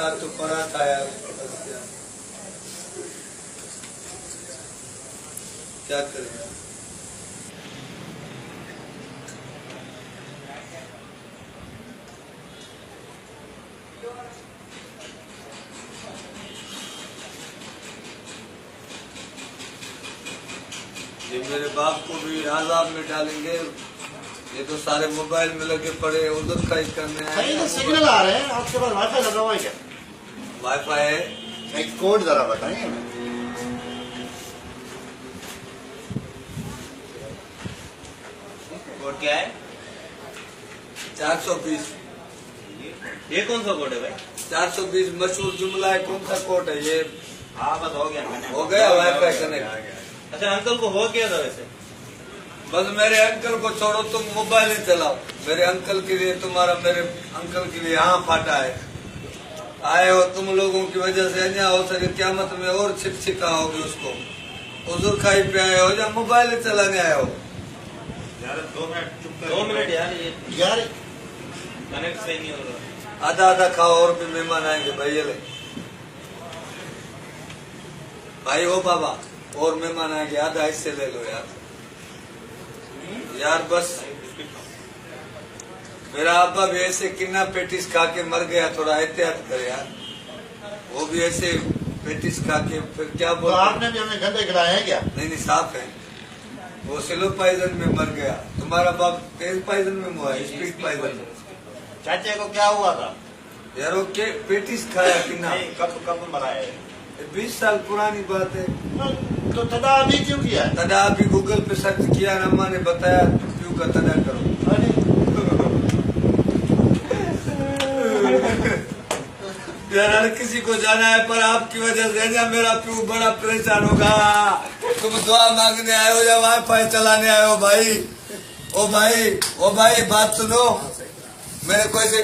साथ तो पड़ा था यार, क्या करें। ये मेरे बाप को भी आजाब में डालेंगे, ये तो सारे मोबाइल में लगे पड़े, उधर का ही करने आए। तो सिग्नल आ रहे हैं आपके पास, वाईफाई लगा हुआ है क्या? वाईफाई है। एक कोड जरा बताएंगे। कोड क्या है? 420। ये कौन सा कोड है भाई? 420 मशहूर जुमला है, कौन सा कोड है ये? हाँ बस हो गया, हो गया वाईफाई कनेक्ट। अच्छा अंकल को हो गया था वैसे? बस मेरे अंकल को छोड़ो, तुम मोबाइल ही चलाओ। मेरे अंकल के लिए, तुम्हारा मेरे अंकल के लिए यहाँ फाटा है। आए हो तुम लोगों की वजह से, अन्याय हो सके क़यामत में और छिका होगी उसको। हुजूर खाई पे आए हो या मोबाइल ही चलाने आए हो? यार 2 मिनट चुप कर। 2 मिनट यार, ये यार कनेक्ट सही नहीं हो रहा। आधा आधा खाओ, और भी मेहमान आएंगे भाई। ये ले भाई, हो बाबा, और मेहमान आएंगे, आधा हिस्से ले लो यार। यार बस, मेरा अब्बा भी ऐसे किन्ना पेटिस खा के मर गया, थोड़ा एहतियात कर यार। वो भी ऐसे पेटिस खा के फिर क्या तो बोल। आपने भी हमें गंदे गिराए हैं क्या? नहीं साफ है। वो स्लो पॉइजन में मर गया। तुम्हारा बाप तेज पॉइजन में हुआ है, स्पीड पॉइजन। चाचे को क्या हुआ था? यार वो पेटिस खाया किन्ना। कब मरा है? 20 साल पुरानी बात है। तो तदाबी क्यों किया? तदा अभी गूगल पे सर्च किया, अम्मा ने बताया क्यों का तदा करो। यार हर किसी को जाना है, पर आपकी वजह से मेरा प्यू बड़ा परेशान होगा। तुम दुआ मांगने आए हो या वाईफाई चलाने आए हो भाई? ओ भाई बात सुनो, मेरे को ऐसे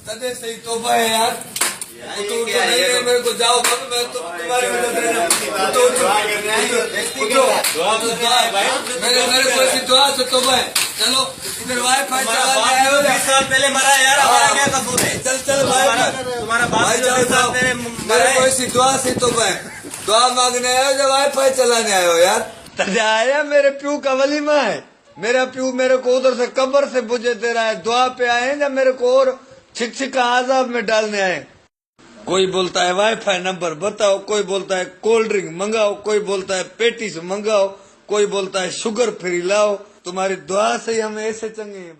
तदे सही तोबा है यार। मेरे को जाओ, मैं तो तुम्हारी मदद मेरे को ऐसी दुआ से तोबा है। चलो इधर वाईफाई चलाने आए हो। 20 साल पहले मरा है यार, हमारा क्या कसूर है? चल भाई, तुम्हारा बाप जो 20 साल पहले मरा मेरे को है। ऐसी दुआ से तोबा है। दुआ मांगने आए हो या वाईफाई चलाने आए हो यार? तदे आया, मेरे प्यू का वलीमा है। मेरा प्यू मेरे को उधर से कब्र से बुझे दे रहा है। दुआ पे आए या मेरे को और छिका आजाब में डालने आए? कोई बोलता है वाईफाई नंबर बताओ, कोई बोलता है कोल्ड ड्रिंक मंगाओ, कोई बोलता है पेटीज मंगाओ, कोई बोलता है शुगर फ्री लाओ। तुम्हारी दुआ से ही हम ऐसे चंगे हैं।